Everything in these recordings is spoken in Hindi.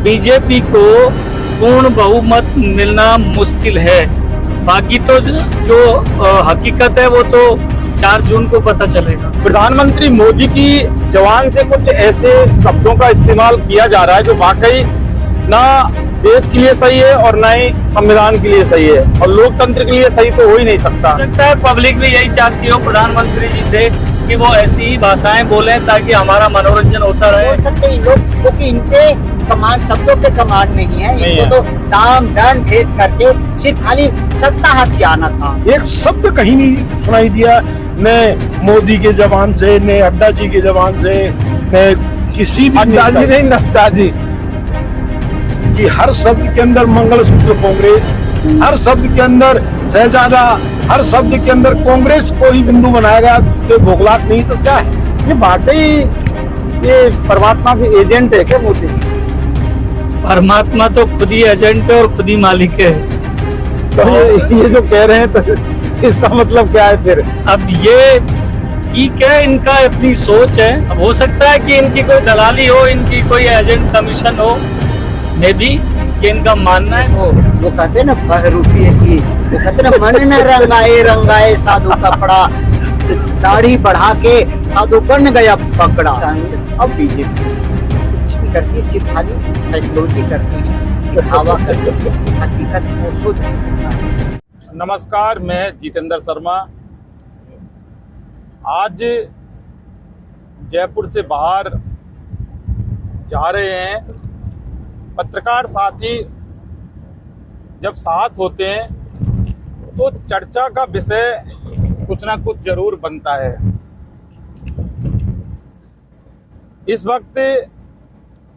बीजेपी को पूर्ण बहुमत मिलना मुश्किल है। बाकी तो जो हकीकत है वो तो 4 जून को पता चलेगा। प्रधानमंत्री मोदी की जबान से कुछ ऐसे शब्दों का इस्तेमाल किया जा रहा है जो वाकई ना देश के लिए सही है और ना ही संविधान के लिए सही है, और लोकतंत्र के लिए सही तो हो ही नहीं सकता। है पब्लिक भी यही चाहती हो प्रधानमंत्री जी से कि वो ऐसी ही भाषाएं बोलें ताकि हमारा मनोरंजन होता रहे। बोल सकते हैं लोग, क्योंकि इनके कमांड, शब्दों पे कमांड नहीं है, इनको तो दाम दंड भेद करके सिर्फ खाली सत्ता हाथ जाना था। एक शब्द कहीं नहीं सुनाई दिया, न मोदी के जबान से, न अड्डा जी के जबान से, न किसी भी अड्डा जी नहीं, नड्डा जी कि हर शब्द के अंदर मंगलसूत्र कांग्रेस, हर शब्द के अंदर शहजादा, हर शब्द के अंदर कांग्रेस को ही बिंदु बनाएगा। तो भोगलाट नहीं तो क्या है? ये वाकई ये परमात्मा के एजेंट है क्या मोदी? परमात्मा तो खुद ही एजेंट है और खुद ही मालिक है। तो ये जो कह रहे हैं तो इसका मतलब क्या है फिर? अब ये ठीक है, इनका अपनी सोच है। अब हो सकता है कि इनकी कोई दलाली हो, इनकी कोई एजेंट कमीशन हो, मे भी कि इनका मानना है। वो कहते हैं ना बहरूपी की, वो कहते हैं ना मन न रंगाए रंगाए साधु कपड़ा, दाढ़ी बढ़ा के साधु बन गया पकड़ा। अब बीजेपी कुछ नहीं करती, सिर्फ खाली टेक्नोलॉजी करती है, हवा करती है, हकीकत को सोच। नमस्कार, मैं जितेंद्र शर्मा। आज जयपुर से बाहर जा रहे हैं। पत्रकार साथी जब साथ होते हैं तो चर्चा का विषय कुछ ना कुछ जरूर बनता है। इस वक्त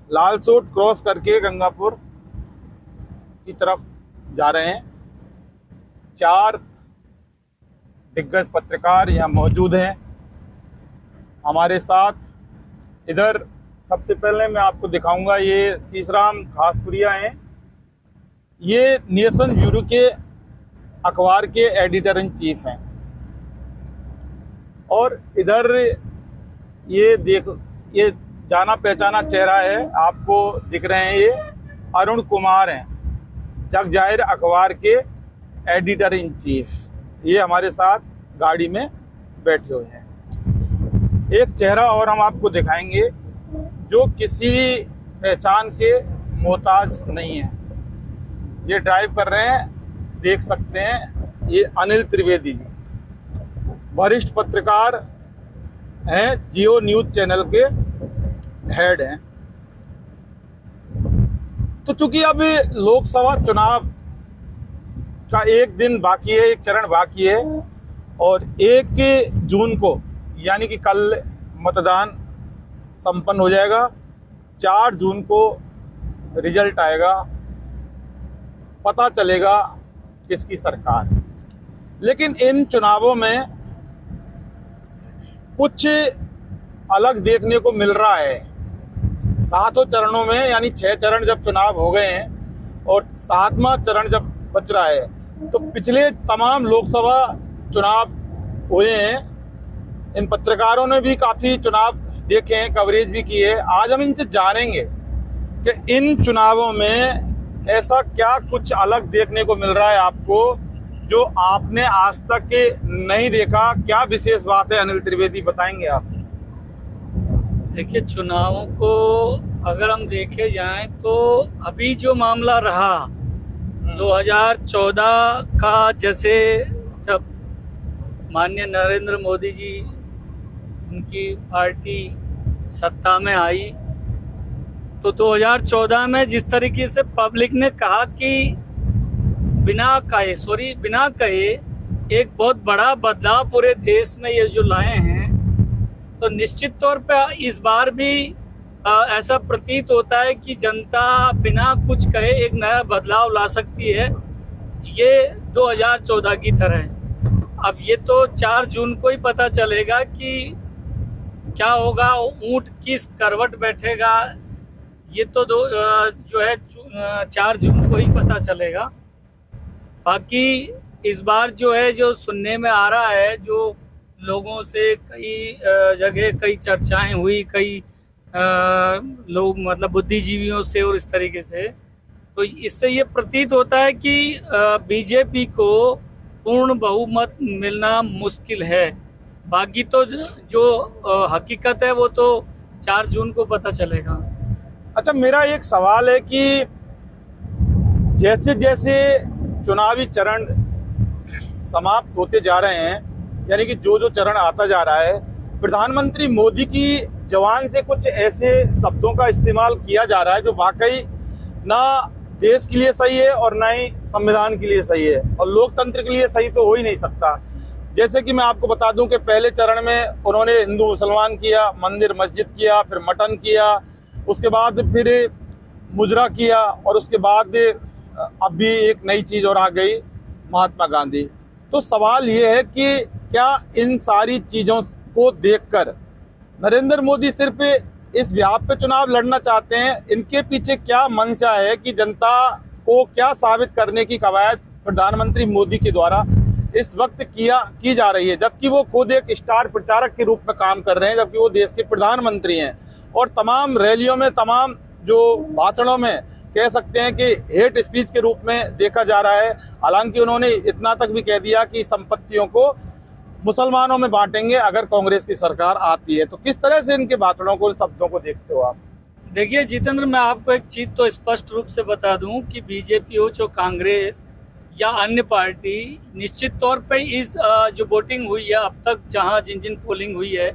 लालसोट क्रॉस करके गंगापुर की तरफ जा रहे हैं। 4 दिग्गज पत्रकार यहाँ मौजूद हैं हमारे साथ। इधर सबसे पहले मैं आपको दिखाऊंगा, ये शीशराम घासपुरिया हैं। ये नेशन ब्यूरो के अखबार के एडिटर इन चीफ हैं। और इधर ये जाना पहचाना चेहरा है, आपको दिख रहे हैं, ये अरुण कुमार हैं, जग जाहिर अखबार के एडिटर इन चीफ। ये हमारे साथ गाड़ी में बैठे हुए हैं। एक चेहरा और हम आपको दिखाएंगे जो किसी पहचान के मोहताज नहीं है। ये ड्राइव कर रहे हैं, देख सकते हैं, ये अनिल त्रिवेदी जी वरिष्ठ पत्रकार हैं, जियो न्यूज चैनल के हेड हैं। तो चूंकि अब लोकसभा चुनाव का एक दिन बाकी है, एक चरण बाकी है, और 1 जून को यानी कि कल मतदान संपन्न हो जाएगा। 4 जून को रिजल्ट आएगा, पता चलेगा किसकी सरकार है। लेकिन इन चुनावों में कुछ अलग देखने को मिल रहा है। 7 चरणों में, यानी 6 चरण जब चुनाव हो गए हैं और 7वां चरण जब बच रहा है, तो पिछले तमाम लोकसभा चुनाव हुए हैं। इन पत्रकारों ने भी काफी चुनाव देखे हैं, कवरेज भी की है। आज हम इनसे जानेंगे कि इन चुनावों में ऐसा क्या कुछ अलग देखने को मिल रहा है आपको, जो आपने आज तक नहीं देखा। क्या विशेष बात है, अनिल त्रिवेदी बताएंगे आप? देखिए, चुनावों को अगर हम देखे जाएं तो अभी जो मामला रहा 2014 का, जैसे जब माननीय नरेंद्र मोदी जी, उनकी पार्टी सत्ता में आई, तो 2014 में जिस तरीके से पब्लिक ने कहा कि बिना कहे एक बहुत बड़ा बदलाव पूरे देश में ये जो लाए हैं, तो निश्चित तौर पे इस बार भी ऐसा प्रतीत होता है कि जनता बिना कुछ कहे एक नया बदलाव ला सकती है, ये 2014 की तरह। अब ये तो 4 जून को ही पता चलेगा कि क्या होगा, ऊंट किस करवट बैठेगा, ये तो जो है 4 जून को ही पता चलेगा। बाकी इस बार जो है, जो सुनने में आ रहा है, जो लोगों से कई जगह कई चर्चाएं हुई, कई लोग मतलब बुद्धिजीवियों से और इस तरीके से, तो इससे ये प्रतीत होता है कि बीजेपी को पूर्ण बहुमत मिलना मुश्किल है। बाकी तो जो हकीकत है वो तो 4 जून को पता चलेगा। अच्छा, मेरा एक सवाल है कि जैसे जैसे चुनावी चरण समाप्त होते जा रहे हैं, यानी कि जो जो चरण आता जा रहा है, प्रधानमंत्री मोदी की जबान से कुछ ऐसे शब्दों का इस्तेमाल किया जा रहा है जो वाकई ना देश के लिए सही है और ना ही संविधान के लिए सही है और लोकतंत्र के लिए सही तो हो ही नहीं सकता। जैसे कि मैं आपको बता दूं कि पहले चरण में उन्होंने हिंदू मुसलमान किया, मंदिर मस्जिद किया, फिर मटन किया, उसके बाद फिर मुजरा किया और उसके बाद अब भी एक नई चीज और आ गई, महात्मा गांधी। तो सवाल ये है कि क्या इन सारी चीजों को देखकर नरेंद्र मोदी सिर्फ इस व्याप पे चुनाव लड़ना चाहते हैं? इनके पीछे क्या मंशा है कि जनता को क्या साबित करने की कवायद प्रधानमंत्री मोदी के द्वारा इस वक्त की जा रही है, जबकि वो खुद एक स्टार प्रचारक के रूप में काम कर रहे हैं, जबकि वो देश के प्रधानमंत्री हैं और तमाम रैलियों में, तमाम जो भाषणों में कह सकते हैं कि हेट स्पीच के रूप में देखा जा रहा है। हालांकि उन्होंने इतना तक भी कह दिया कि संपत्तियों को मुसलमानों में बांटेंगे अगर कांग्रेस की सरकार आती है। तो किस तरह से इनके भाषणों को, शब्दों को देखते हो आप? देखिए जितेंद्र, मैं आपको एक चीज तो स्पष्ट रूप से बता दूं कि बीजेपी हो, जो कांग्रेस या अन्य पार्टी, निश्चित तौर पे इस जो वोटिंग हुई है अब तक, जहां जिन जिन पोलिंग हुई है,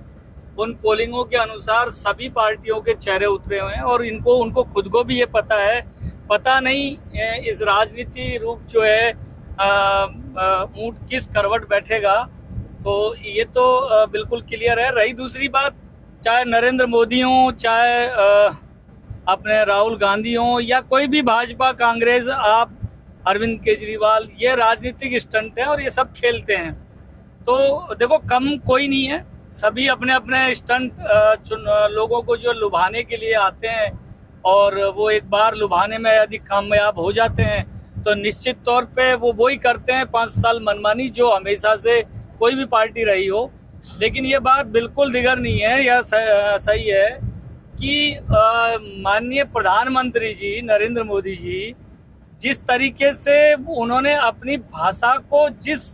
उन पोलिंगों के अनुसार सभी पार्टियों के चेहरे उतरे हुए हैं और उनको खुद को भी ये पता है। पता नहीं इस राजनीति रूप जो है ऊंट किस करवट बैठेगा, तो ये तो बिल्कुल क्लियर है। रही दूसरी बात, चाहे नरेंद्र मोदी हो, चाहे अपने राहुल गांधी हो, या कोई भी भाजपा, कांग्रेस, आप अरविंद केजरीवाल, ये राजनीतिक स्टंट है और ये सब खेलते हैं। तो देखो, कम कोई नहीं है, सभी अपने अपने स्टंट लोगों को जो लुभाने के लिए आते हैं और वो एक बार लुभाने में यदि कामयाब हो जाते हैं तो निश्चित तौर पे वो वही करते हैं 5 साल मनमानी, जो हमेशा से कोई भी पार्टी रही हो। लेकिन ये बात बिल्कुल दिगर नहीं है, यह सही है कि माननीय प्रधानमंत्री जी नरेंद्र मोदी जी जिस तरीके से उन्होंने अपनी भाषा को जिस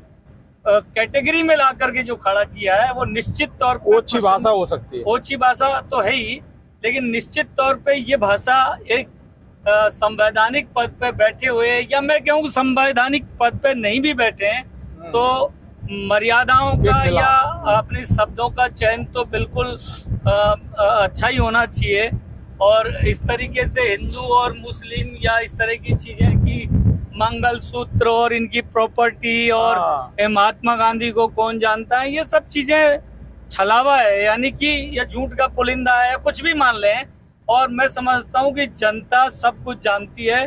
कैटेगरी में ला करके जो खड़ा किया है, वो निश्चित तौर पर ओछी भाषा हो सकती है। ओछी भाषा तो है ही, लेकिन निश्चित तौर पे ये भाषा एक संवैधानिक पद पे बैठे हुए, या मैं कहूँ संवैधानिक पद पे नहीं भी बैठे हैं, तो मर्यादाओं का या अपने शब्दों का चयन तो बिल्कुल अच्छा ही होना चाहिए। और इस तरीके से हिंदू और मुस्लिम या इस तरह की चीजें कि मंगलसूत्र और इनकी प्रॉपर्टी और महात्मा गांधी को कौन जानता है, ये सब चीजें छलावा है, यानी कि यह झूठ का पुलिंदा है, कुछ भी मान लें। और मैं समझता हूँ कि जनता सब कुछ जानती है,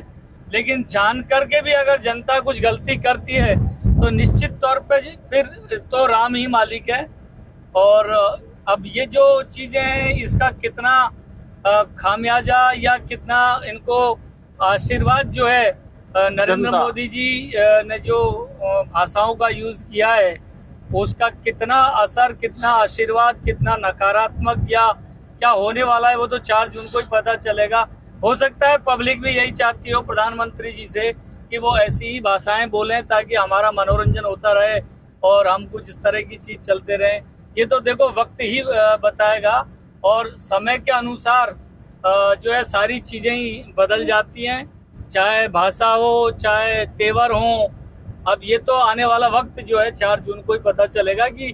लेकिन जान करके भी अगर जनता कुछ गलती करती है तो निश्चित तौर पे फिर तो राम ही मालिक है। और अब ये जो चीजें हैं, इसका कितना खामियाजा या कितना इनको आशीर्वाद जो है नरेंद्र मोदी जी ने जो भाषाओं का यूज किया है, उसका कितना असर, कितना आशीर्वाद, कितना नकारात्मक या क्या होने वाला है, वो तो 4 जून को ही पता चलेगा। हो सकता है पब्लिक भी यही चाहती हो प्रधानमंत्री जी से कि वो ऐसी ही भाषाएं बोलें ताकि हमारा मनोरंजन होता रहे और हम कुछ इस तरह की चीज चलते रहे। ये तो देखो वक्त ही बताएगा और समय के अनुसार जो है सारी चीजें ही बदल जाती हैं, चाहे भाषा हो, चाहे तेवर हो। अब ये तो आने वाला वक्त जो है 4 जून को ही पता चलेगा कि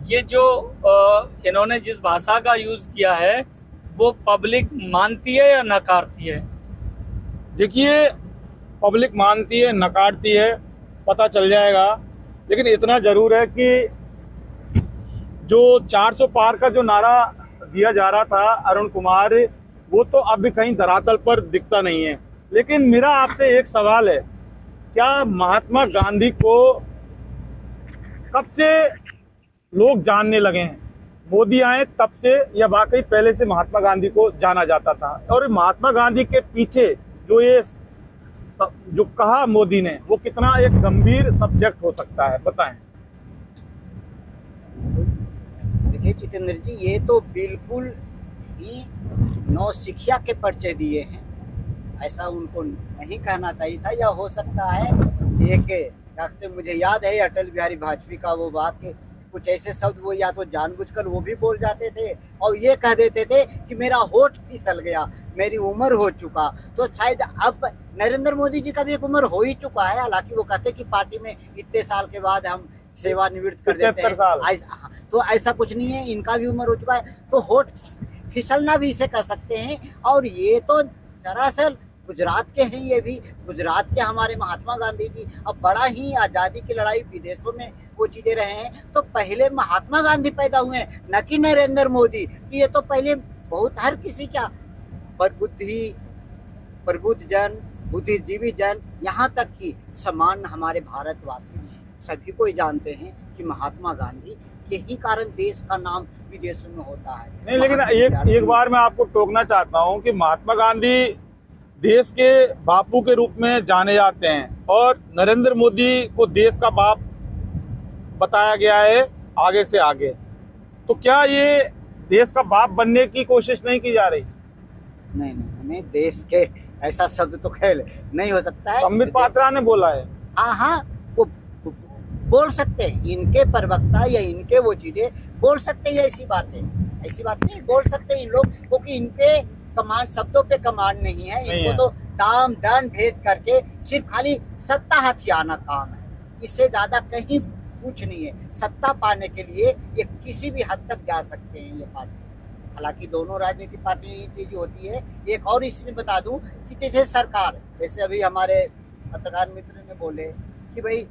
ये जो इन्होंने जिस भाषा का यूज किया है वो पब्लिक मानती है या नकारती है। देखिए, पब्लिक मानती है, नकारती है, पता चल जाएगा। लेकिन इतना जरूर है कि जो 400 पार का जो नारा दिया जा रहा था अरुण कुमार, वो तो अब भी कहीं धरातल पर दिखता नहीं है। लेकिन मेरा आपसे एक सवाल है, क्या महात्मा गांधी को कब से लोग जानने लगे हैं? मोदी आए तब से या वाकई पहले से महात्मा गांधी को जाना जाता था? और महात्मा गांधी के पीछे जो ये जो कहा मोदी ने, वो कितना एक गंभीर सब्जेक्ट हो सकता है, बताएं। देखिए जितेंद्र जी, ये तो बिल्कुल ही नौसिखिया के पर्चे दिए हैं। ऐसा उनको नहीं कहना चाहिए था। या हो सकता है एक मुझे याद है अटल बिहारी वाजपेयी का वो वाक्य, कुछ ऐसे शब्द वो या तो जानबूझकर वो भी बोल जाते थे और ये कह देते थे कि मेरा होठ फिसल गया, मेरी उम्र हो चुका। तो शायद अब नरेंद्र मोदी जी का भी एक उम्र हो ही चुका है। हालांकि वो कहते कि पार्टी में इतने साल के बाद हम सेवानिवृत्त कर देते हैं, तो ऐसा कुछ नहीं है, इनका भी उम्र हो चुका है। तो होठ फिसलना भी इसे कह सकते हैं। और ये तो दरअसल गुजरात के हैं, ये भी गुजरात के हमारे महात्मा गांधी जी। अब बड़ा ही आज़ादी की लड़ाई विदेशों में वो चीज़ें रहे हैं, तो पहले महात्मा गांधी पैदा हुए हैं, न कि नरेंद्र मोदी। कि ये तो पहले बहुत हर किसी का प्रबुद्ध जन, बुद्धिजीवी जन, यहाँ तक कि समान हमारे भारतवासी सभी को जानते हैं कि महात्मा गांधी यही कारण देश का नाम विदेशों में होता है। नहीं, लेकिन एक बार मैं आपको टोकना चाहता हूँ कि महात्मा गांधी देश के बापू के रूप में जाने जाते हैं और नरेंद्र मोदी को देश का बाप बताया गया है आगे से आगे। तो क्या ये देश का बाप बनने की कोशिश नहीं की जा रही? नहीं, देश के ऐसा शब्द तो खैर नहीं हो सकता है। संबित पात्रा ने बोला है। हाँ, वो बोल सकते हैं, इनके प्रवक्ता या इनके वो चीजें बोल सकते हैं। ऐसी बात नहीं बोल सकते इन लोग, क्योंकि इनके कमांड शब्दों पे कमांड नहीं है। इनको तो दाम दंड भेद करके सिर्फ खाली सत्ता हथियाना काम है, इससे ज्यादा कहीं कुछ नहीं है। सत्ता पाने के लिए ये किसी भी हद तक जा सकते हैं ये पार्टी। हालांकि दोनों राजनीतिक पार्टी ये चीज होती है। एक और इसमें बता दूं कि जैसे सरकार, जैसे अभी हमारे पत्रकार मित्र ने बोले कि भाई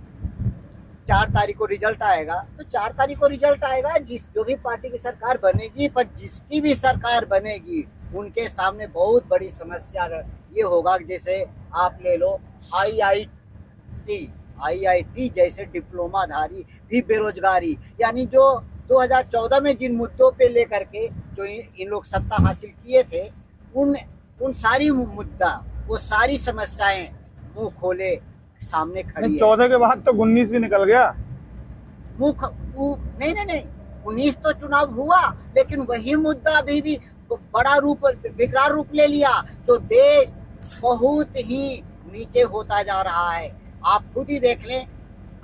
4 तारीख को रिजल्ट आएगा, तो 4 तारीख को रिजल्ट आएगा, जो भी पार्टी की सरकार बनेगी, पर जिसकी भी सरकार बनेगी उनके सामने बहुत बड़ी समस्या ये होगा। जैसे आप ले लो IIT जैसे डिप्लोमाधारी भी बेरोजगारी, यानी जो 2014 में जिन मुद्दों पे लेकर के जो इन लोग सत्ता हासिल किए थे, उन सारी मुद्दा, वो सारी समस्याएं मुंह खोले सामने खड़ी है। 14 के बाद तो 19 भी निकल गया। नहीं, 19 तो चुनाव हुआ, लेकिन वही मुद्दा अभी भी बड़ा रूप, विकराल रूप ले लिया। तो देश बहुत ही नीचे होता जा रहा है। आप खुद ही देख लें,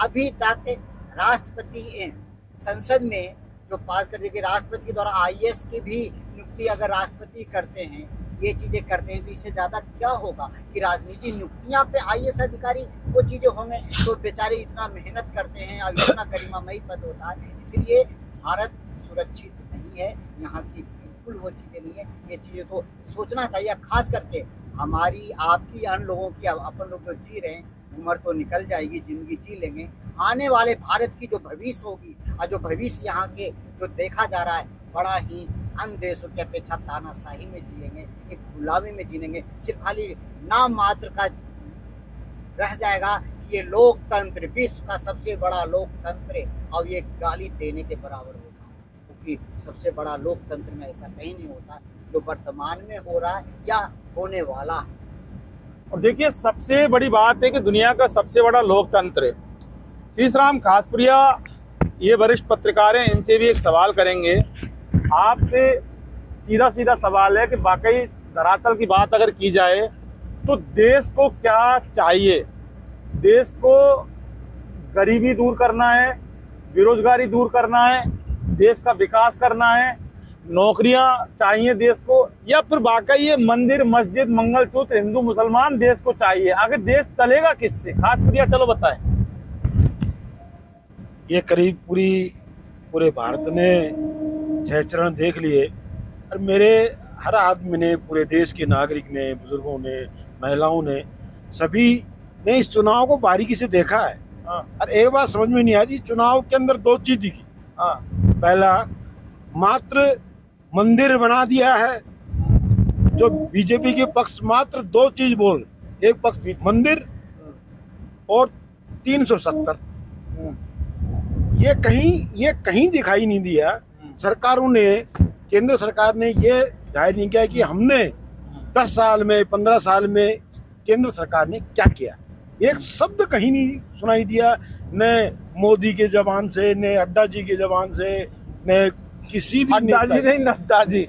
अभी तक राष्ट्रपति संसद में जो पास कर दिया कि राष्ट्रपति के द्वारा IAS की भी नियुक्ति अगर राष्ट्रपति करते हैं, ये चीजें करते हैं, तो इससे ज्यादा क्या होगा कि राजनीति नियुक्तियां पे IAS अधिकारी वो चीजें होंगे। तो बेचारे इतना मेहनत करते हैं और इतना गरिमामयी पद होता है। इसलिए भारत सुरक्षित नहीं है, यहाँ की बिल्कुल वो चीजें नहीं है। ये चीजें तो सोचना चाहिए, खास करके हमारी, आपकी, अन्य लोगों की। अपन लोग जो जी रहे हैं, उम्र तो निकल जाएगी, जिंदगी जी लेंगे। आने वाले भारत की जो भविष्य होगी और जो भविष्य यहाँ के जो देखा जा रहा है, बड़ा ही अन्य देशों की अपेक्षा तानाशाही में जिएंगे, एक गुलामी में जीनेंगे। सिर्फ खाली नाम मात्र का रह जाएगा कि ये लोकतंत्र, विश्व का सबसे बड़ा लोकतंत्र है, और ये गाली देने के बराबर होगा। क्योंकि सबसे बड़ा लोकतंत्र में ऐसा कहीं नहीं होता जो वर्तमान में हो रहा है या होने वाला है। और देखिए, सबसे बड़ी बात है कि दुनिया का सबसे बड़ा लोकतंत्र है। शीशराम खासपुरिया ये वरिष्ठ पत्रकार हैं, इनसे भी एक सवाल करेंगे। आपसे सीधा सवाल है कि वाकई धरातल की बात अगर की जाए तो देश को क्या चाहिए? देश को गरीबी दूर करना है, बेरोजगारी दूर करना है, देश का विकास करना है, नौकरियां चाहिए देश को, या फिर वाकई ये मंदिर, मस्जिद, मंगलसूत्र, हिंदू मुसलमान देश को चाहिए? आगे देश चलेगा किससे? खासपुरिया चलो बताएं। ये करीब पूरे भारत ने 6 चरण देख लिए, और मेरे हर आदमी ने, पूरे देश के नागरिक ने, बुजुर्गों ने, महिलाओं ने, सभी ने इस चुनाव को बारीकी से देखा है। और एक बात समझ में नहीं आई, चुनाव के अंदर 2 चीज दिखी। पहला, मात्र मंदिर बना दिया है, जो बीजेपी के पक्ष मात्र 2 चीज बोल, एक पक्ष मंदिर और 370। ये कहीं दिखाई नहीं दिया। सरकारों ने, केंद्र सरकार ने ये जाहिर नहीं किया कि हमने 10 साल में, 15 साल में केंद्र सरकार ने क्या किया। एक शब्द कहीं नहीं सुनाई दिया, न मोदी के जबान से, न अड्डा जी के जबान से, न किसी भी अड्डा जी नहीं, नड्डा जी।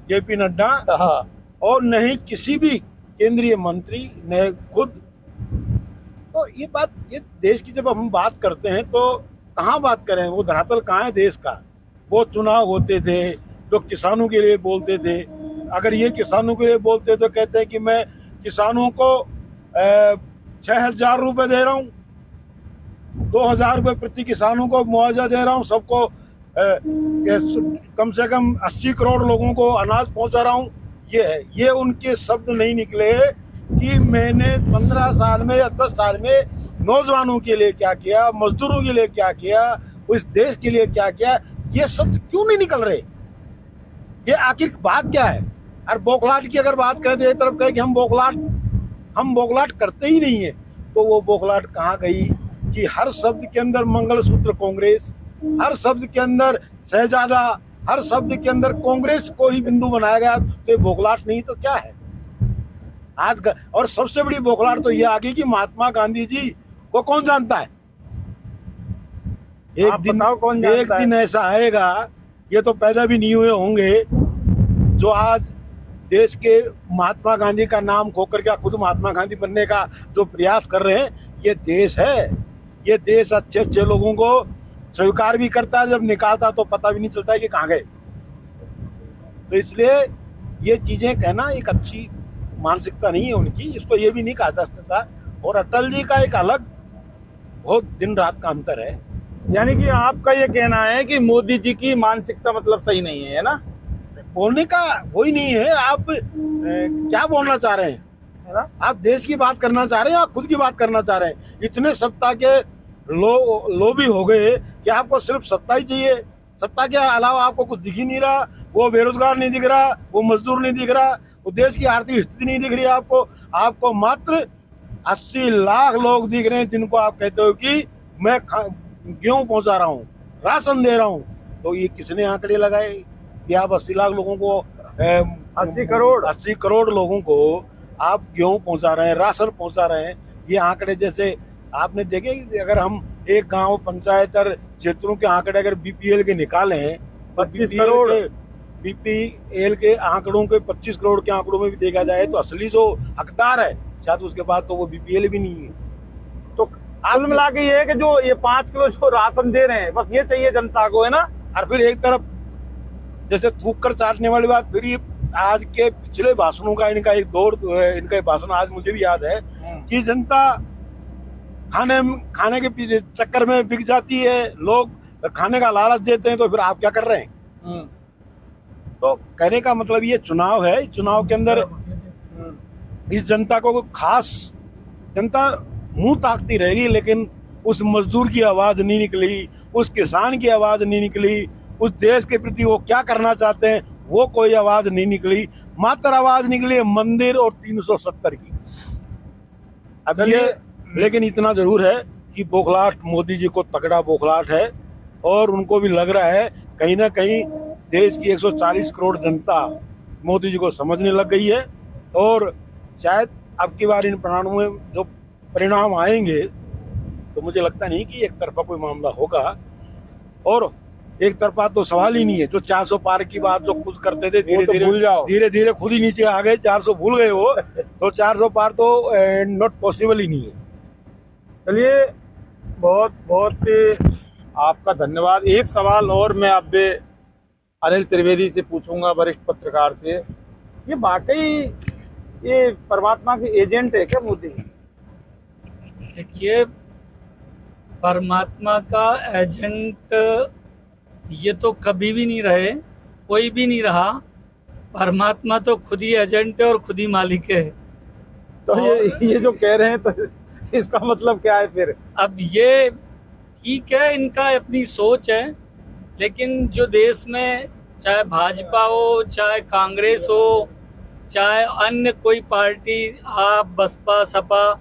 जेपी नड्डा हाँ, और न ही किसी भी केंद्रीय मंत्री ने खुद। तो ये देश की जब हम बात करते हैं तो कहाँ बात करें, वो धरातल कहाँ है देश का। वो चुनाव होते थे जो किसानों के लिए बोलते थे, अगर ये किसानों के लिए बोलते तो कहते हैं कि मैं किसानों को 6,000 रुपये दे रहा हूँ, 2,000 रुपये प्रति किसानों को मुआवजा दे रहा हूँ, सबको कम से कम 80 करोड़ लोगों को अनाज पहुंचा रहा हूँ। ये है, ये उनके शब्द नहीं निकले कि मैंने 15 साल में या 10 साल में नौजवानों के लिए क्या किया, मजदूरों के लिए क्या किया, उस देश के लिए क्या किया। ये शब्द क्यों नहीं निकल रहे, ये आखिर बात क्या है। और बौखलाहट की अगर बात करें तो एक तरफ कहे कि हम बौखलाहट करते ही नहीं है, तो वो बौखलाहट कहाँ गई कि हर शब्द के अंदर मंगलसूत्र कांग्रेस, हर शब्द के अंदर शहजादा, हर शब्द के अंदर कांग्रेस को ही बिंदु बनाया गया। तो ये बौखलाहट नहीं तो क्या है आज का। और सबसे बड़ी बौखलाहट तो ये आ गई कि महात्मा गांधी जी को कौन जानता है। आप बताओ कौन जानता है? एक दिन ऐसा आएगा, ये तो पैदा भी नहीं हुए होंगे, जो आज देश के महात्मा गांधी का नाम खोकर के खुद महात्मा गांधी बनने का जो प्रयास कर रहे हैं। ये देश है, ये देश अच्छे अच्छे लोगों को स्वीकार भी करता है, जब निकालता तो पता भी नहीं चलता है कि कहाँ गए। तो इसलिए ये चीजें कहना एक अच्छी मानसिकता नहीं है उनकी, इसको ये भी नहीं कहा जा सकता। और अटल जी का एक अलग बहुत दिन रात का अंतर है। यानी कि आपका ये कहना है कि मोदी जी की मानसिकता मतलब सही नहीं है ना? बोलने का वही नहीं है। आप क्या बोलना चाह रहे हैं, है ना? आप देश की बात करना चाह रहे हैं, आप खुद की बात करना चाह रहे हैं। इतने सत्ता के लोभी हो गए कि आपको सिर्फ सत्ता ही चाहिए, सत्ता के अलावा आपको कुछ दिख ही नहीं रहा। वो बेरोजगार नहीं दिख रहा, वो मजदूर नहीं दिख रहा, वो देश की आर्थिक स्थिति नहीं दिख रही आपको मात्र 80 लाख लोग दिख रहे हैं जिनको आप कहते हो कि मैं गेहूं पहुंचा रहा हूँ, राशन दे रहा हूँ। तो ये किसने आंकड़े लगाए कि आप 80 लाख लोगों को 80 करोड़ लोगों को आप गेहूं पहुंचा रहे हैं, राशन पहुंचा रहे हैं। ये आंकड़े जैसे आपने देखे कि अगर हम एक गांव पंचायत और क्षेत्रों के आंकड़े अगर बीपीएल के निकालें, 25 करोड़ बीपीएल के आंकड़ों के 25 करोड़ के आंकड़ों में भी देखा जाए तो असली जो हकदार है शायद उसके बाद तो वो बीपीएल भी नहीं है। तो कुल मिला के ये है कि जो ये 5 किलो जो राशन दे रहे हैं, बस ये चाहिए जनता को, है ना? और फिर एक तरफ जैसे थूक कर चाटने वाली बात, फिर ये आज के पिछले भाषणों का इनका एक दौर, इनका भाषण आज मुझे भी याद है कि जनता खाने के पीछे चक्कर में बिक जाती है, लोग खाने का लालच देते हैं, तो फिर आप क्या कर रहे हैं। तो कहने का मतलब ये चुनाव है, चुनाव के अंदर इस जनता को खास जनता मुंह ताकती रहेगी, लेकिन उस मजदूर की आवाज नहीं निकली, उस किसान की आवाज नहीं निकली, उस देश के प्रति वो क्या करना चाहते हैं वो कोई आवाज नहीं निकली। मात्र आवाज निकली है मंदिर और 370 की। अब ये लेकिन इतना जरूर है कि बौखलाहट मोदी जी को तगड़ा बौखलाहट है, और उनको भी लग रहा है कहीं ना कहीं देश की 140 करोड़ जनता मोदी जी को समझने लग गई है। और शायद अब की बार इन परिणामों में जो परिणाम आएंगे तो मुझे लगता नहीं कि एक तरफा कोई मामला होगा, और एक तरफा तो सवाल ही नहीं है। जो 400 पार की बात जो खुद करते थे, धीरे धीरे खुद ही नीचे आ गए, 400 भूल गए वो तो 400 पार तो नॉट पॉसिबल ही नहीं है। चलिए, बहुत बहुत आपका धन्यवाद। एक सवाल और मैं अब अनिल त्रिवेदी से पूछूंगा, वरिष्ठ पत्रकार से, ये वाकई ये परमात्मा के एजेंट है क्या मोदी? देखिए, परमात्मा का एजेंट ये तो कभी भी नहीं रहे, कोई भी नहीं रहा। परमात्मा तो खुद ही एजेंट है और खुद ही मालिक है। तो ये जो कह रहे हैं तो इसका मतलब क्या है फिर? अब ये ठीक है, इनका अपनी सोच है, लेकिन जो देश में चाहे भाजपा हो, चाहे कांग्रेस हो, चाहे अन्य कोई पार्टी, आप बसपा सपा,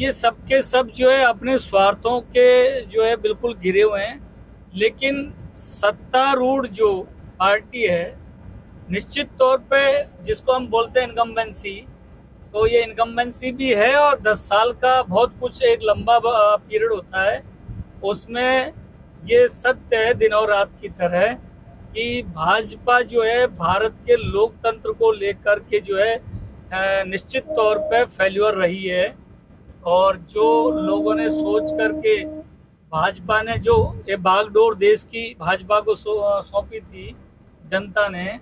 ये सबके सब जो है अपने स्वार्थों के जो है बिल्कुल घिरे हुए हैं। लेकिन सत्तारूढ़ जो पार्टी है, निश्चित तौर पे जिसको हम बोलते हैं इनकम्बेंसी, तो ये इनकम्बेंसी भी है, और 10 साल का बहुत कुछ एक लंबा पीरियड होता है, उसमें ये सत्य है दिन और रात की तरह कि भाजपा जो है भारत के लोकतंत्र को लेकर के जो है निश्चित तौर पे फेल्यूर रही है। और जो लोगों ने सोच करके भाजपा ने जो ये बागडोर देश की भाजपा को सौंपी थी जनता ने,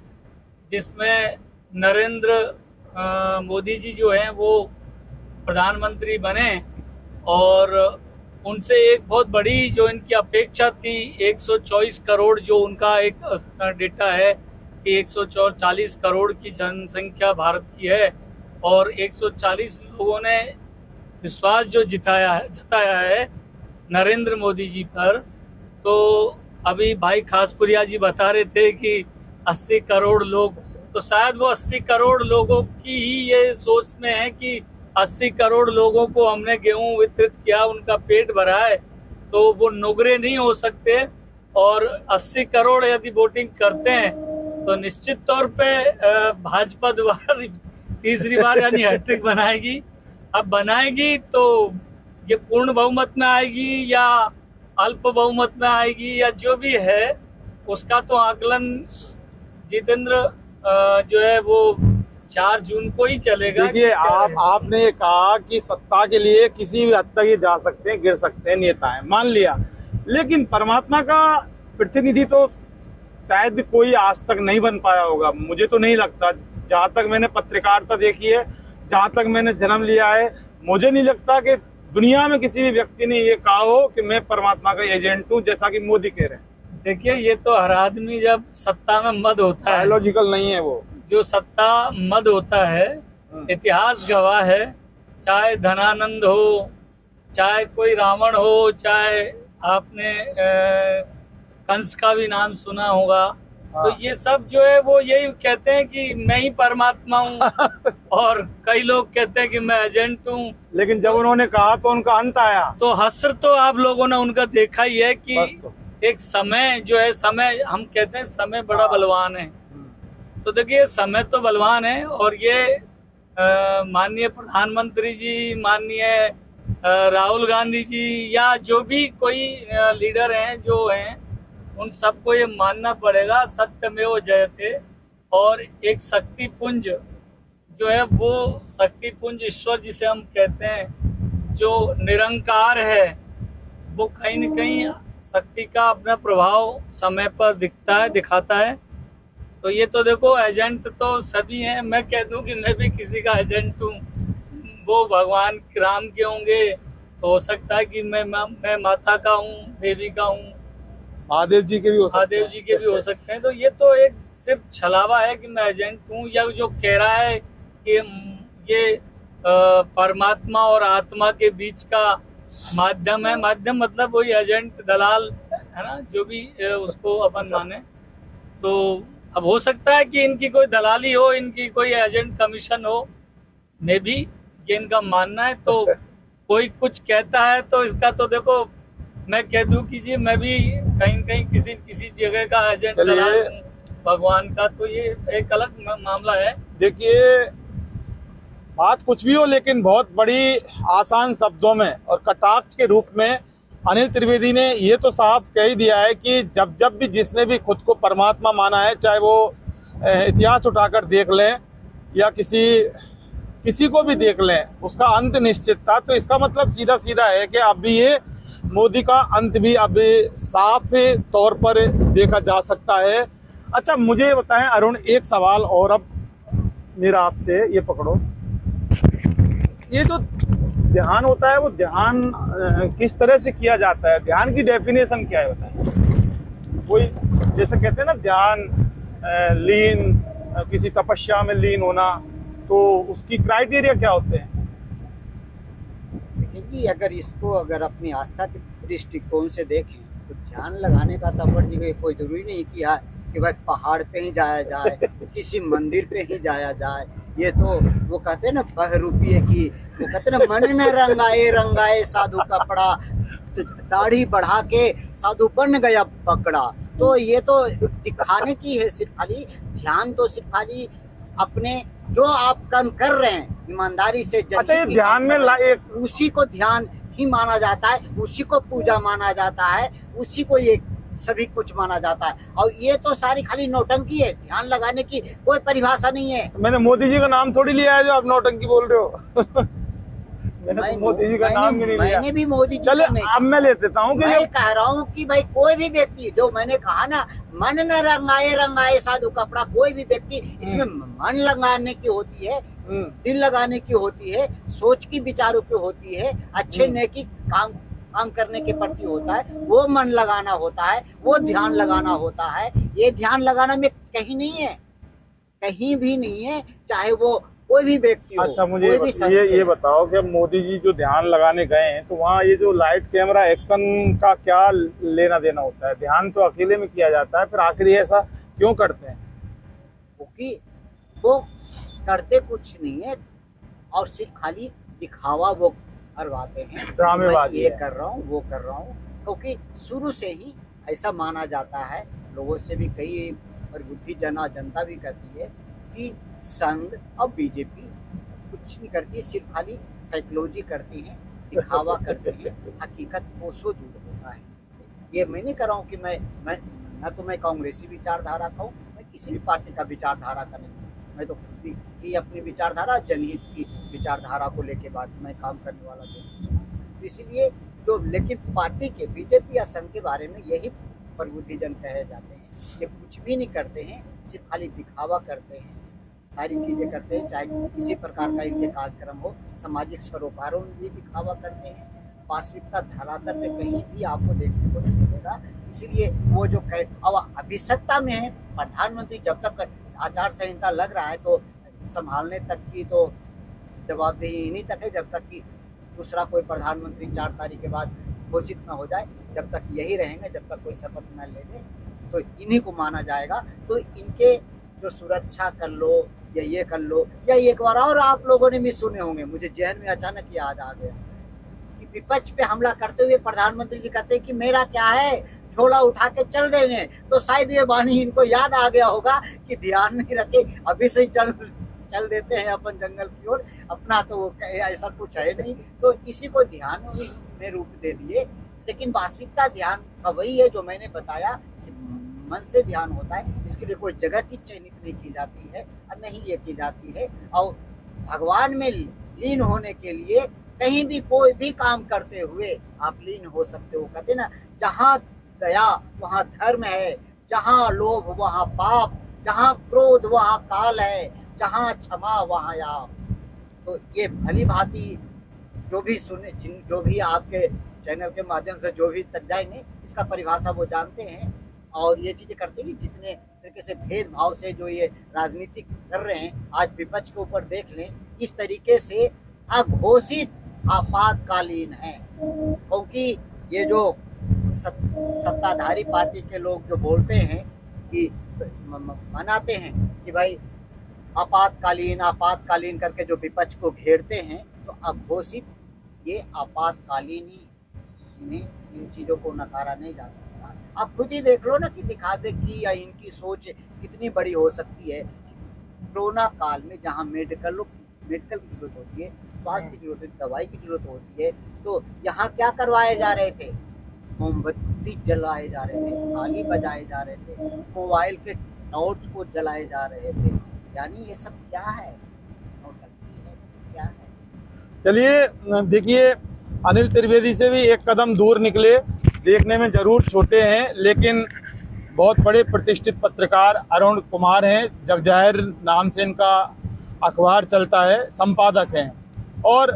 जिसमें नरेंद्र मोदी जी जो हैं वो प्रधानमंत्री बने और उनसे एक बहुत बड़ी जो इनकी अपेक्षा थी 124 करोड़ जो उनका एक डेटा है कि 140 करोड़ की जनसंख्या भारत की है और 140 लोगों ने विश्वास जो जताया है नरेंद्र मोदी जी पर। तो अभी भाई खासपुरिया जी बता रहे थे कि 80 करोड़ लोग, तो शायद वो 80 करोड़ लोगों की ही ये सोच में है कि 80 करोड़ लोगों को हमने गेहूं वितरित किया, उनका पेट भरा है, तो वो नुगरे नहीं हो सकते। और 80 करोड़ यदि वोटिंग करते हैं तो निश्चित तौर पे भाजपा दोबारा तीसरी बार यानी हैट्रिक बनाएगी। अब बनाएगी तो ये पूर्ण बहुमत में आएगी या अल्प बहुमत में आएगी या जो भी है उसका तो आकलन जितेंद्र जो है वो 4 जून को ही चलेगा। देखिए आपने ये कहा कि सत्ता के लिए किसी भी हद तक ये जा सकते हैं, गिर सकते हैं नेता है, मान लिया, लेकिन परमात्मा का प्रतिनिधि तो शायद कोई आज तक नहीं बन पाया होगा। मुझे तो नहीं लगता, जहां तक मैंने पत्रकारिता देखी है, जहां तक मैंने जन्म लिया है, मुझे नहीं लगता कि दुनिया में किसी भी व्यक्ति ने ये कहा हो कि मैं परमात्मा का एजेंट हूँ, जैसा कि मोदी कह रहे हैं। देखिए ये तो हर आदमी जब सत्ता में मद होता है, बायोलॉजिकल नहीं है वो, जो सत्ता मद होता है, इतिहास गवाह है, चाहे धनानंद हो, चाहे कोई रावण हो, चाहे आपने कंस का भी नाम सुना होगा, तो ये सब जो है वो यही कहते हैं कि मैं ही परमात्मा हूँ और कई लोग कहते हैं कि मैं एजेंट हूँ। लेकिन जब उन्होंने कहा तो उनका अंत आया, तो हश्र तो आप लोगों ने उनका देखा ही है कि एक समय जो है, समय हम कहते हैं समय बड़ा बलवान है, तो देखिए समय तो बलवान है। और ये माननीय प्रधानमंत्री जी, माननीय राहुल गांधी जी या जो भी कोई लीडर हैं जो हैं, उन सबको ये मानना पड़ेगा सत्यमेव जयते। और एक शक्ति पुंज जो है वो शक्ति पुंज ईश्वर जिसे हम कहते हैं, जो निरंकार है, वो कहीं न कहीं शक्ति का अपना प्रभाव समय पर दिखाता है। तो ये तो देखो एजेंट तो सभी हैं, मैं कह दूं कि मैं भी किसी का एजेंट हूँ, वो भगवान राम के होंगे, तो हो सकता है कि मैं माता का हूँ, देवी का हूँ, महादेव जी के भी हो सकते हैं। तो ये तो एक सिर्फ छलावा है कि मैं एजेंट हूँ, या जो कह रहा है कि ये परमात्मा और आत्मा के बीच का माध्यम है, माध्यम मतलब वही एजेंट दलाल है ना, जो भी उसको अपन माने। तो अब हो सकता है कि इनकी कोई दलाली हो, इनकी कोई एजेंट कमीशन हो, मे भी ये इनका मानना है। तो कोई कुछ कहता है तो इसका तो देखो, मैं कह दूं कि जी मैं भी कहीं किसी जगह का एजेंट दलाल भगवान का, तो ये एक अलग मामला है। देखिए बात कुछ भी हो, लेकिन बहुत बड़ी आसान शब्दों में और कटाक्ष के रूप में अनिल त्रिवेदी ने ये तो साफ कह ही दिया है कि जब भी जिसने भी खुद को परमात्मा माना है, चाहे वो इतिहास उठाकर देख लें या किसी को भी देख लें, उसका अंत निश्चित था। तो इसका मतलब सीधा सीधा है कि अब भी ये मोदी का अंत भी अब साफ तौर पर देखा जा सकता है। अच्छा मुझे बताएं अरुण, एक सवाल और अब मेरा आपसे, ये पकड़ो, ये जो ध्यान होता है वो ध्यान किस तरह से किया जाता है? ध्यान की डेफिनेशन क्या है बताएं? कोई जैसे कहते हैं ना ध्यान, लीन, किसी तपस्या में लीन होना, तो उसकी क्राइटेरिया क्या होते हैं? देखिए अगर अपनी आस्था के दृष्टिकोण से देखें तो ध्यान लगाने का तो कोई जरूरी नहीं कि भाई पहाड़ पे ही जाया जाए, किसी मंदिर पे ही जाया जाए। ये तो वो कहते हैं ना बहरूपी की, वो कहते हैं ना मन न रंगाए साधु कपड़ा, दाढ़ी बढ़ा के साधु बन गया पकड़ा। तो ये तो दिखाने की है सिर्फ खाली, ध्यान तो सिर्फ खाली अपने जो आप कर्म कर रहे हैं ईमानदारी से, अच्छा ये ध्यान में उसी को ध्यान ही माना जाता है, उसी को पूजा माना जाता है, उसी को ये सभी कुछ माना जाता है। और ये तो सारी खाली नौटंकी है, ध्यान लगाने की कोई परिभाषा नहीं है। मैंने मोदी जी का नाम थोड़ी लिया है जो आप नौटंकी बोल रहे हो। मैंने तो मोदी जी का नाम भी नहीं लिया। मैंने भी मोदी जी चले का नहीं अब मैं ले देता हूँ कि मैं कह रहा हूँ कि भाई कोई भी व्यक्ति, जो मैंने कहा ना, मन न रंगाए रंगाए साधु कपड़ा, कोई भी व्यक्ति इसमें मन लगाने की होती है, दिल लगाने की होती है, सोच की विचारों की होती है, अच्छे नेकी काम करने के प्रति होता है, वो मन लगाना होता है, वो ध्यान लगाना होता है। ये ध्यान लगाना में कहीं नहीं है, कहीं भी नहीं है, चाहे वो कोई भी व्यक्ति हो। अच्छा मुझे कोई भी ये बताओ कि मोदी जी जो ध्यान लगाने गए हैं तो वहाँ ये जो लाइट कैमरा एक्शन का क्या लेना देना होता है? ध्यान तो अकेले में किया जाता है, फिर आखिर ऐसा क्यों करते हैं? क्योंकि वो करते कुछ नहीं है और सिर्फ खाली दिखावा वो करवाते हैं, ड्रामेबाजी ये कर रहा हूँ, वो कर रहा हूँ। क्योंकि शुरू से ही ऐसा माना जाता है, लोगों से भी कई प्रबुद्धि जनता भी कहती है कि संघ और बीजेपी कुछ नहीं करती, सिर्फ खाली साइकोलॉजी करती हैं, दिखावा करते हैं, हकीकत कोसों दूर होता है। ये मैं नहीं कर रहा हूँ कि मैं न तो मैं कांग्रेसी विचारधारा का हूँ, मैं किसी भी पार्टी का विचारधारा का नहीं हूँ। मैं तो खुद की अपनी विचारधारा, जनहित की विचारधारा को लेके बाद मैं काम करने वाला हूँ। इसीलिए जो लेकिन पार्टी के बीजेपी या संघ के बारे में यही प्रबुद्धि जन कहे जाते हैं, ये कुछ भी नहीं करते हैं, सिर्फ खाली दिखावा करते हैं, सारी चीजें करते हैं, चाहे किसी प्रकार का इनके कार्यक्रम हो, सामाजिक सरोकारों में भी दिखावा करते हैं। वास्तविकता धरातल पे कहीं भी आपको देखने को नहीं मिलेगा। इसीलिए वो जो अब अभी सत्ता में है, प्रधानमंत्री जब तक आचार संहिता लग रहा है तो संभालने तक की तो जवाबदेही इन्हीं तक है, जब तक कि दूसरा कोई प्रधानमंत्री 4 तारीख के बाद घोषित न हो जाए, जब तक यही रहेंगे, जब तक कोई शपथ न ले ले तो इन्हीं को माना जाएगा। तो इनके जो सुरक्षा कर लो या ये कर लो, या एक बार और आप लोगों ने भी सुने होंगे, मुझे जहन में अचानक याद आ गया कि विपक्ष पे हमला करते हुए प्रधानमंत्री जी कहते हैं कि मेरा क्या है, झोला उठा के चल देंगे। तो शायद ये वाणी इनको याद आ गया होगा कि ध्यान नहीं रखे, अभी से ही चल देते हैं अपन जंगल की ओर, अपना तो ऐसा कुछ है नहीं, तो इसी को ध्यान में रूप दे दिए। लेकिन वास्तविकता ध्यान का वही है जो मैंने बताया कि मन से ध्यान होता है। इसके लिए कोई जगह की चयनित नहीं की जाती है और नहीं ये की जाती है। और भगवान में लीन होने के लिए कहीं भी कोई भी काम करते हुए आप लीन हो सकते हो। कहते ना, जहाँ दया वहाँ धर्म है, जहाँ लोभ वहाँ पाप, जहाँ क्रोध वहाँ काल है, जहाँ क्षमा वहाँ याप। तो ये भली भांति जो भी सुने, जो भी आपके चैनल के माध्यम से जो भी तक जाएंगे, इसका परिभाषा वो जानते हैं और ये चीजें करते हैं। जितने तरीके से भेदभाव से जो ये राजनीति कर रहे हैं, आज विपक्ष के ऊपर देख लें, इस तरीके से अघोषित आपातकालीन है। क्योंकि ये जो सत्ताधारी पार्टी के लोग जो बोलते हैं कि मनाते हैं कि भाई आपातकालीन करके जो विपक्ष को घेरते हैं, तो अघोषित ये आपातकालीन ही, इन्हें इन चीजों को नकारा नहीं जा सकता। आप खुद ही देख लो ना कि दिखावे की या इनकी सोच कितनी बड़ी हो सकती है। कोरोना काल में जहाँ मेडिकल की जरूरत होती है, स्वास्थ्य की जरूरत होती है, दवाई की जरूरत होती है, तो यहाँ क्या करवाए जा रहे थे? मोमबत्ती जलाए जा रहे थे, थाली बजाए जा रहे थे, मोबाइल के टॉर्च को जलाए जा रहे थे। यानी ये सब क्या है? क्या है? चलिए देखिए, अनिल त्रिवेदी से भी एक कदम दूर निकले। देखने में जरूर छोटे हैं, लेकिन बहुत बड़े प्रतिष्ठित पत्रकार अरुण कुमार हैं। जगजाहिर नाम से इनका अखबार चलता है, संपादक हैं और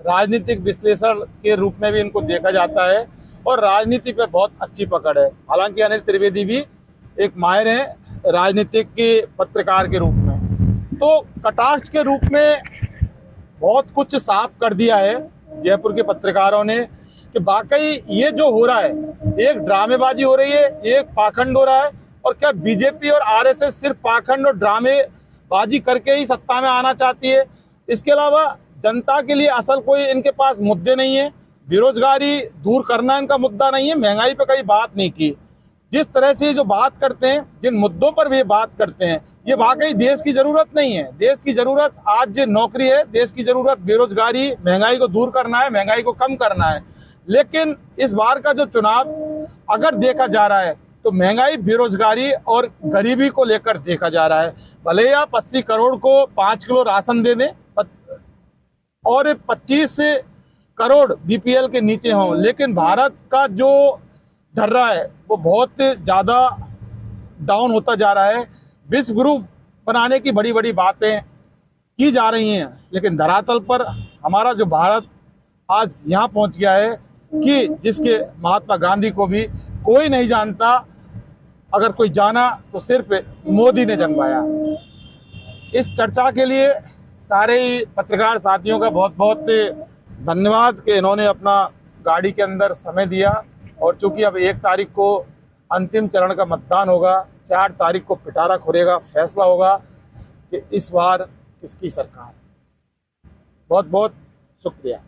राजनीतिक विश्लेषण के रूप में भी इनको देखा जाता है और राजनीति पे बहुत अच्छी पकड़ है। हालांकि अनिल त्रिवेदी भी एक माहिर हैं राजनीतिक के पत्रकार के रूप में। तो कटाक्ष के रूप में बहुत कुछ साफ कर दिया है जयपुर के पत्रकारों ने कि वाकई ये जो हो रहा है, एक ड्रामेबाजी हो रही है, एक पाखंड हो रहा है। और क्या बीजेपी और आरएसएस सिर्फ पाखंड और ड्रामेबाजी करके ही सत्ता में आना चाहती है? इसके अलावा जनता के लिए असल कोई इनके पास मुद्दे नहीं है। बेरोजगारी दूर करना इनका मुद्दा नहीं है, महंगाई पे कहीं बात नहीं की। जिस तरह से जो बात करते हैं, जिन मुद्दों पर भी बात करते हैं, ये वाकई देश की जरूरत नहीं है। देश की जरूरत आज नौकरी है, देश की जरूरत बेरोजगारी, महंगाई को दूर करना है, महंगाई को कम करना है। लेकिन इस बार का जो चुनाव अगर देखा जा रहा है तो महंगाई, बेरोजगारी और गरीबी को लेकर देखा जा रहा है। भले ही आप 80 करोड़ को 5 किलो राशन दे दें और 25 करोड़ बीपीएल के नीचे हों, लेकिन भारत का जो ढर्रा है वो बहुत ज़्यादा डाउन होता जा रहा है। विश्व गुरु बनाने की बड़ी बड़ी बातें की जा रही हैं, लेकिन धरातल पर हमारा जो भारत आज यहाँ पहुँच गया है कि जिसके महात्मा गांधी को भी कोई नहीं जानता, अगर कोई जाना तो सिर्फ मोदी ने जनवाया। इस चर्चा के लिए सारे ही पत्रकार साथियों का बहुत बहुत धन्यवाद कि इन्होंने अपना गाड़ी के अंदर समय दिया। और चूंकि अब 1 तारीख को अंतिम चरण का मतदान होगा, 4 तारीख को पिटारा खुलेगा, फैसला होगा कि इस बार किसकी सरकार। बहुत बहुत शुक्रिया।